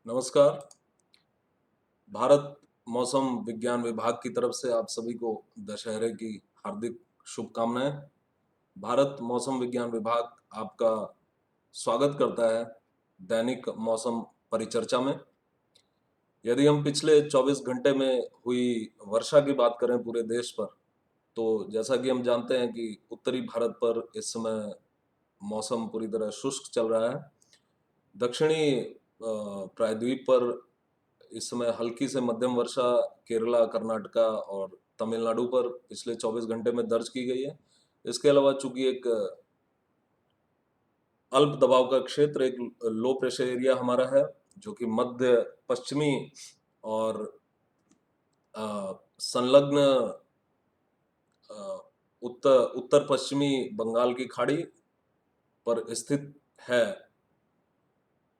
नमस्कार। भारत मौसम विज्ञान विभाग की तरफ से आप सभी को दशहरे की हार्दिक शुभकामनाएं। भारत मौसम विज्ञान विभाग आपका स्वागत करता है दैनिक मौसम परिचर्चा में। यदि हम पिछले 24 घंटे में हुई वर्षा की बात करें पूरे देश पर, तो जैसा कि हम जानते हैं कि उत्तरी भारत पर इस समय मौसम पूरी तरह शुष्क चल रहा है। दक्षिणी प्रायद्वीप पर इस समय हल्की से मध्यम वर्षा केरला, कर्नाटका और तमिलनाडु पर पिछले 24 घंटे में दर्ज की गई है। इसके अलावा चूंकि एक अल्प दबाव का क्षेत्र, एक लो प्रेशर एरिया हमारा है, जो कि मध्य पश्चिमी और संलग्न अ, उत्तर उत्तर पश्चिमी बंगाल की खाड़ी पर स्थित है,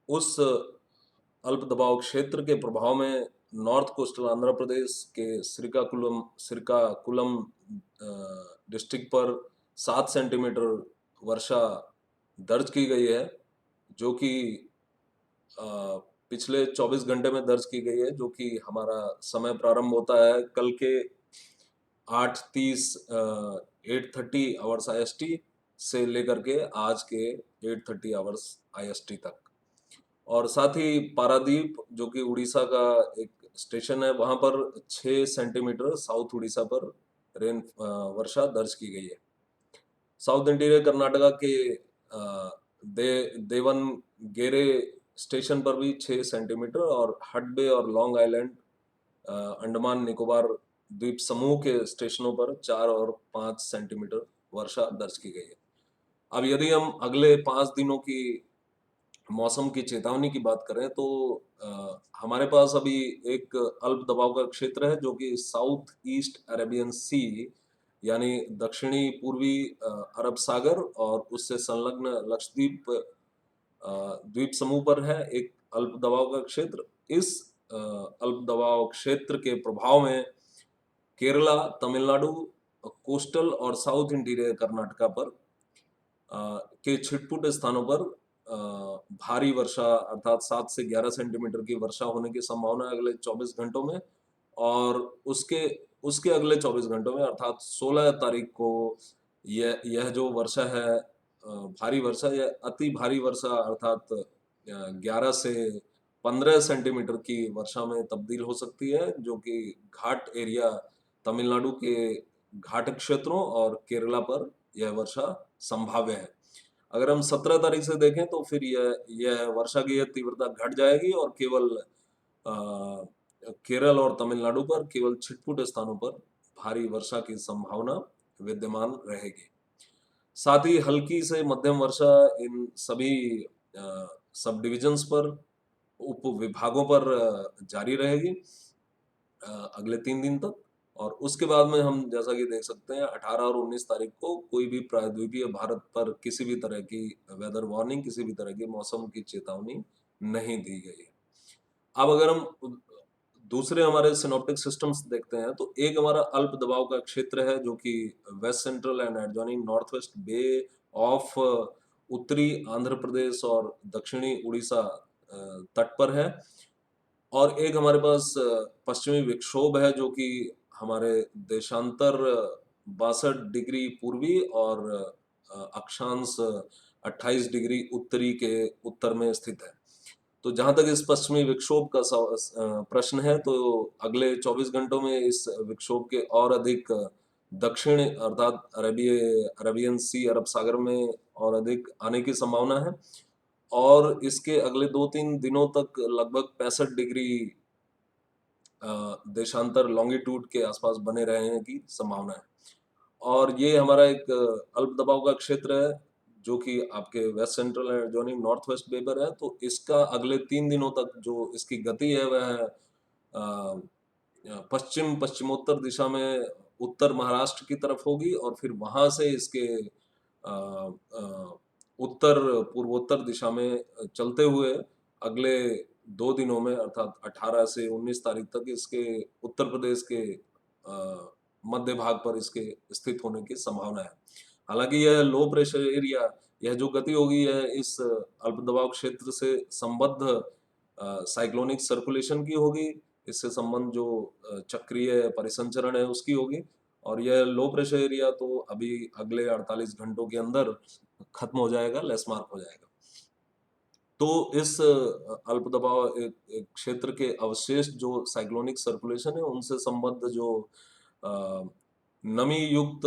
उस अल्प दबाव क्षेत्र के प्रभाव में नॉर्थ कोस्टल आंध्र प्रदेश के श्रीकाकुलम डिस्ट्रिक्ट पर 7 सेंटीमीटर वर्षा दर्ज की गई है, जो कि अ, पिछले 24 घंटे में दर्ज की गई है, जो कि हमारा समय प्रारंभ होता है कल के 8:30 8:30 आवर्स आईएसटी से लेकर के आज के 8:30 आवर्स आईएसटी तक। और साथ ही पारादीप, जो कि उड़ीसा का एक स्टेशन है, वहां पर 6 सेंटीमीटर साउथ उड़ीसा पर वर्षा दर्ज की गई है। साउथ इंटीरियर कर्नाटका के देवनगेरे स्टेशन पर भी 6 सेंटीमीटर, और हडबे और लॉन्ग आइलैंड अंडमान निकोबार द्वीप समूह के स्टेशनों पर 4 और 5 सेंटीमीटर वर्षा दर्ज की गई है। अब यदि हम अगले 5 दिनों की मौसम की चेतावनी की बात करें, तो हमारे पास अभी एक अल्प दबाव का क्षेत्र है, जो कि साउथ ईस्ट अरेबियन सी, यानी दक्षिणी पूर्वी अरब सागर और उससे संलग्न लक्षद्वीप द्वीप समूह पर है एक अल्प दबाव का क्षेत्र। इस अल्प दबाव क्षेत्र के प्रभाव में केरला, तमिलनाडु, कोस्टल और साउथ इंटीरियर कर्नाटका पर के छिटपुट स्थानों पर भारी वर्षा अर्थात 7 से 11 सेंटीमीटर की वर्षा होने की संभावना है अगले 24 घंटों में। और उसके उसके अगले 24 घंटों में अर्थात 16 तारीख को यह जो वर्षा है, भारी वर्षा या अति भारी वर्षा अर्थात 11 से 15 सेंटीमीटर की वर्षा में तब्दील हो सकती है, जो कि घाट एरिया तमिलनाडु के घाट क्षेत्रों और केरला पर यह वर्षा संभाव्य है। अगर हम 17 तारीख से देखें, तो फिर यह वर्षा की यह तीव्रता घट जाएगी और केवल केरल और तमिलनाडु पर केवल छिटपुट स्थानों पर भारी वर्षा की संभावना विद्यमान रहेगी। साथ ही हल्की से मध्यम वर्षा इन सभी सब डिविजन्स पर, उप विभागों पर जारी रहेगी अगले 3 दिन तक। और उसके बाद में हम जैसा कि देख सकते हैं 18 और 19 तारीख को कोई भी प्रायद्वीपीय भारत पर किसी भी तरह की वेदर वार्निंग, किसी भी तरह की मौसम की चेतावनी नहीं दी गई है। अब अगर हम दूसरे हमारे सिनॉप्टिक सिस्टम्स देखते हैं, तो एक हमारा अल्प दबाव का क्षेत्र है, जो कि west central and adjoining north west bay of उत्तरी आंध्र प्रदेश और दक्षिणी उड़ीसा तट पर है। और एक हमारे पास पश्चिमी विक्षोभ है, जो कि हमारे देशांतर 62 डिग्री पूर्वी और अक्षांश 28 डिग्री उत्तरी के उत्तर में स्थित है। तो जहां तक इस पश्चिमी विक्षोभ का प्रश्न है, तो अगले 24 घंटों में इस विक्षोभ के और अधिक दक्षिण अर्थात अरेबियन सी, अरब सागर में और अधिक आने की संभावना है। और इसके अगले 2-3 दिनों तक लगभग 65 डिग्री देशांतर लॉन्गिट्यूड के आसपास बने रहने की संभावना है। और ये हमारा एक अल्प दबाव का क्षेत्र है, जो कि आपके west central and adjoining north west bay पर है। तो इसका अगले 3 दिनों तक जो इसकी गति है, वह पश्चिम पश्चिमोत्तर दिशा में उत्तर महाराष्ट्र की तरफ होगी, और फिर वहां से इसके अ, अ, उत्तर पूर्वोत्तर दिशा में चलते हुए अगले 2 दिनों में अर्थात 18 से 19 तारीख तक इसके उत्तर प्रदेश के मध्य भाग पर इसके स्थित होने की संभावना है। हालांकि यह लो प्रेशर एरिया, यह जो गति होगी, यह इस अल्प दबाव क्षेत्र से संबद्ध साइक्लोनिक सर्कुलेशन की होगी, इससे संबंध जो चक्रीय परिसंचरण है उसकी होगी। और यह लो प्रेशर एरिया तो अभी अगले 48 घंटों के अंदर खत्म हो जाएगा, लेसमार्क हो जाएगा। तो इस अल्प दबाव एक क्षेत्र के अवशेष जो साइक्लोनिक सर्कुलेशन है उनसे संबद्ध जो अ, नमी युक्त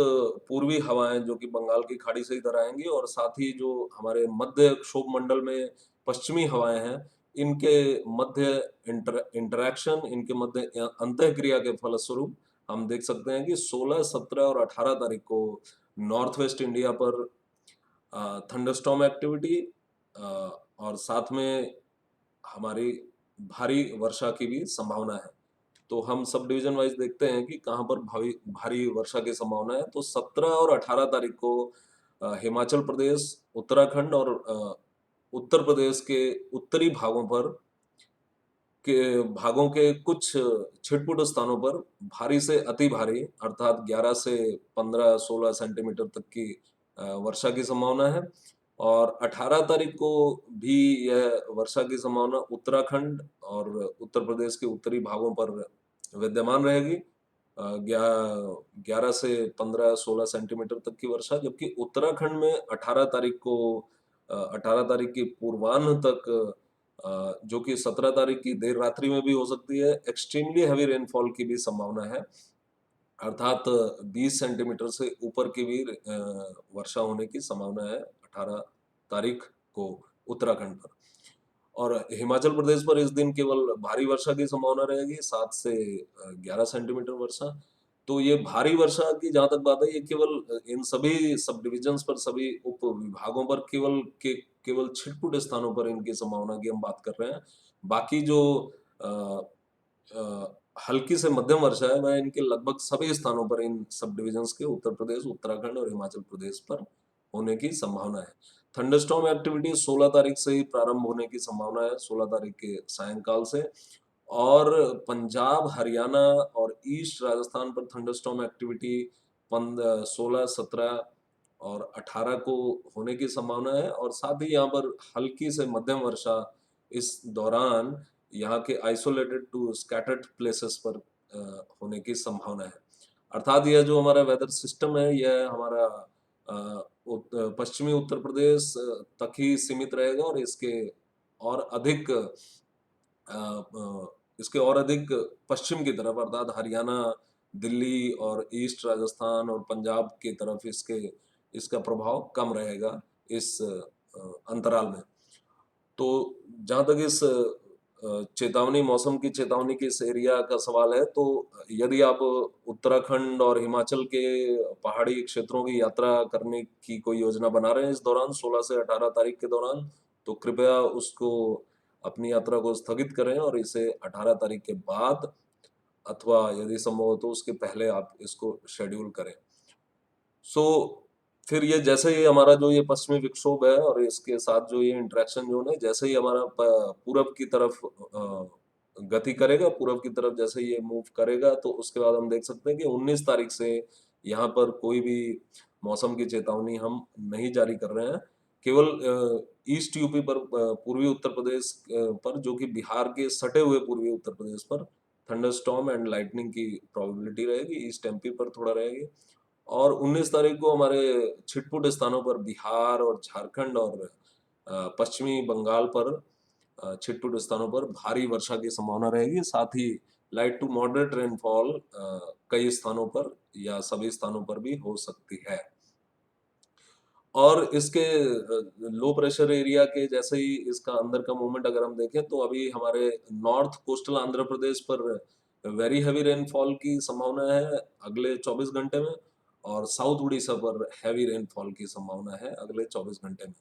पूर्वी हवाएं जो कि बंगाल की खाड़ी से इधर आएंगी, और साथ ही जो हमारे मध्य क्षोभ मंडल में पश्चिमी हवाएं हैं, इनके मध्य इंटरैक्शन, इनके मध्य अंतःक्रिया के फलस्वरूप हम देख सकते हैं कि 16, 17 और 18 तारीख को नॉर्थ वेस्ट इंडिया पर थंडरस्टॉर्म एक्टिविटी और साथ में हमारी भारी वर्षा की भी संभावना है। तो हम सब डिवीजन वाइज देखते हैं कि कहाँ पर भारी भारी वर्षा की संभावना है। तो 17 और 18 तारीख को हिमाचल प्रदेश, उत्तराखंड और उत्तर प्रदेश के उत्तरी भागों के कुछ छिटपुट स्थानों पर भारी से अति भारी अर्थात 11 से 15-16 सेंटीमीटर तक की वर्षा की संभावना है। और 18 तारीख को भी यह वर्षा की संभावना उत्तराखंड और उत्तर प्रदेश के उत्तरी भागों पर विद्यमान रहेगी। 11 से 15-16 सेंटीमीटर तक की वर्षा, जबकि उत्तराखंड में 18 तारीख की पूर्वाह्न तक जो कि 17 तारीख की देर रात्रि में भी हो सकती है, एक्सट्रीमली हैवी रेनफॉल की भी संभावना है। अर्थात 20 सेंटीमीटर से ऊपर की भी वर्षा होने की संभावना है 18 तारीख को उत्तराखंड पर। और हिमाचल प्रदेश पर इस दिन केवल भारी वर्षा की संभावना रहेगी, 7 से 11 सेंटीमीटर वर्षा। तो ये भारी वर्षा की जहां तक बात है, ये केवल इन सभी सब डिविजन्स पर, सभी उप विभागों पर केवल छिटपुट स्थानों पर इनकी संभावना की हम बात कर रहे हैं। बाकी जो अ, अ, हल्की से मध्यम वर्षा है वह इनके लगभग सभी स्थानों पर, इन सब डिविजन्स के उत्तर प्रदेश, उत्तराखंड और हिमाचल प्रदेश पर होने की संभावना है। थंडरस्टॉर्म एक्टिविटी 16 तारीख से ही प्रारंभ होने की संभावना है, 16 तारीख के सायंकाल से। और पंजाब, हरियाणा और ईस्ट राजस्थान पर थंडरस्टॉर्म एक्टिविटी 16, 17 और 18 को होने की संभावना है। और साथ ही यहाँ पर हल्की से मध्यम वर्षा इस दौरान यहाँ के आइसोलेटेड टू स्कैटर्ड प्लेसेस पर होने की संभावना है। अर्थात यह जो हमारा वेदर सिस्टम है, यह हमारा पश्चिमी उत्तर प्रदेश तक ही सीमित रहेगा, और और अधिक इसके और अधिक पश्चिम की तरफ अर्थात हरियाणा, दिल्ली और ईस्ट राजस्थान और पंजाब की तरफ इसका प्रभाव कम रहेगा इस अंतराल में। तो जहां तक इस चेतावनी, मौसम की चेतावनी की इस एरिया का सवाल है, तो यदि आप उत्तराखंड और हिमाचल के पहाड़ी क्षेत्रों की यात्रा करने की कोई योजना बना रहे हैं इस दौरान, 16 से 18 तारीख के दौरान, तो कृपया उसको, अपनी यात्रा को स्थगित करें और इसे 18 तारीख के बाद अथवा यदि संभव हो तो उसके पहले आप इसको शेड्यूल करें। सो फिर ये जैसे ही हमारा जो ये पश्चिमी विक्षोभ है और इसके साथ जो ये इंटरेक्शन जोन है, जैसे ही हमारा पूरब की तरफ गति करेगा, पूरब की तरफ जैसे ही ये मूव करेगा, तो उसके बाद हम देख सकते हैं कि 19 तारीख से यहाँ पर कोई भी मौसम की चेतावनी हम नहीं जारी कर रहे हैं। केवल ईस्ट यूपी पर, पूर्वी उत्तर प्रदेश पर, जो कि बिहार के सटे हुए पूर्वी उत्तर प्रदेश पर थंडरस्टॉर्म एंड लाइटनिंग की प्रोबेबिलिटी रहेगी, ईस्ट एमपी पर थोड़ा रहेगी। और 19 तारीख को हमारे छिटपुट स्थानों पर बिहार और झारखंड और पश्चिमी बंगाल पर छिटपुट स्थानों पर भारी वर्षा की संभावना रहेगी। साथ ही लाइट टू मॉडरेट रेनफॉल कई स्थानों पर या सभी स्थानों पर भी हो सकती है। और इसके लो प्रेशर एरिया के जैसे ही इसका अंदर का मूवमेंट अगर हम देखें, तो अभी हमारे नॉर्थ कोस्टल आंध्र प्रदेश पर वेरी हैवी रेनफॉल की संभावना है अगले 24 घंटे में, और साउथ उड़ीसा पर हैवी रेनफॉल की संभावना है अगले 24 घंटे में।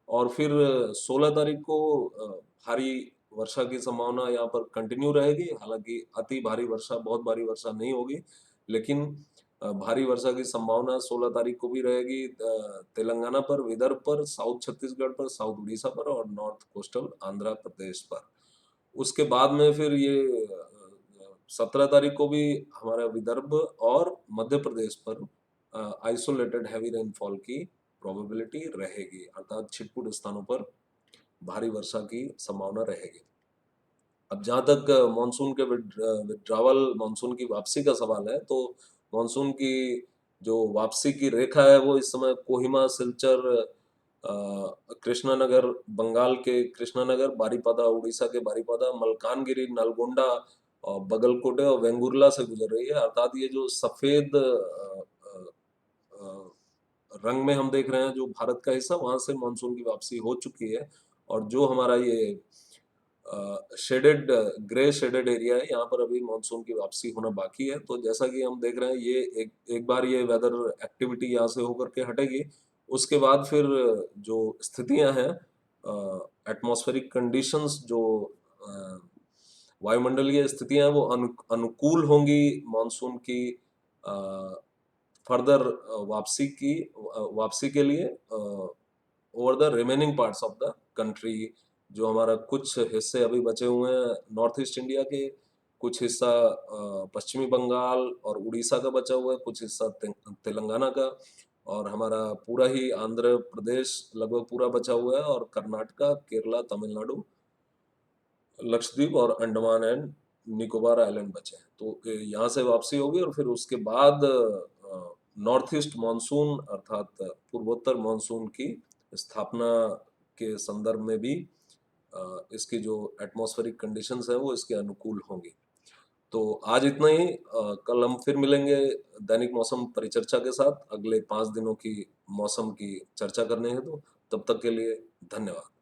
और फिर 16 तारीख को भारी वर्षा की संभावना यहाँ पर कंटिन्यू रहेगी। हालांकि अति भारी वर्षा, बहुत भारी वर्षा नहीं होगी, लेकिन भारी वर्षा की संभावना 16 तारीख को भी रहेगी तेलंगाना पर, विदर्भ पर, साउथ छत्तीसगढ़ पर, साउथ उड़ीसा पर और नॉर्थ कोस्टल आंध्र प्रदेश पर। उसके बाद में फिर ये 17 तारीख को भी हमारा विदर्भ और मध्य प्रदेश पर आइसोलेटेड हैवी रेनफॉल की प्रोबेबिलिटी रहेगी, अर्थात छिटपुट स्थानों पर भारी वर्षा की संभावना रहेगी। अब जहाँ तक मानसून के विड्रावल, मानसून की वापसी का सवाल है, तो मानसून की जो वापसी की रेखा है वो इस समय कोहिमा, सिलचर, कृष्णानगर, बंगाल के कृष्णानगर, बारीपादा, उड़ीसा के बारीपादा, मलकानगिरी, नलगोंडा और बगलकोटे और वेंगुर्ला से गुजर रही है। अर्थात ये जो सफेद अ, रंग में हम देख रहे हैं जो भारत का हिस्सा, वहां से मानसून की वापसी हो चुकी है। और जो हमारा ये शेडेड, ग्रे शेडेड एरिया है, यहाँ पर अभी मानसून की वापसी होना बाकी है। तो जैसा कि हम देख रहे हैं, ये एक बार ये वेदर एक्टिविटी यहाँ से होकर के हटेगी, उसके बाद फिर जो स्थितियां हैं, एटमॉस्फेरिक कंडीशंस, जो अ, वायुमंडलीय स्थितियां हैं, वो अनुकूल होंगी मानसून की फर्दर वापसी के लिए over the remaining parts of the country. जो हमारा कुछ हिस्से अभी बचे हुए हैं नॉर्थ ईस्ट इंडिया के, कुछ हिस्सा पश्चिमी बंगाल और उड़ीसा का बचा हुआ है, कुछ हिस्सा तेलंगाना का, और हमारा पूरा ही आंध्र प्रदेश लगभग पूरा बचा हुआ है, और कर्नाटका, केरला, तमिलनाडु, लक्षद्वीप और अंडमान एंड निकोबार आइलैंड बचे हैं। तो यहाँ से वापसी होगी, और फिर उसके बाद नॉर्थ ईस्ट मानसून अर्थात पूर्वोत्तर मानसून की स्थापना के संदर्भ में भी इसकी जो एटमॉस्फेरिक कंडीशंस है वो इसके अनुकूल होंगी। तो आज इतना ही। कल हम फिर मिलेंगे दैनिक मौसम परिचर्चा के साथ, अगले 5 दिनों की मौसम की चर्चा करने हेतु। तब तक के लिए धन्यवाद।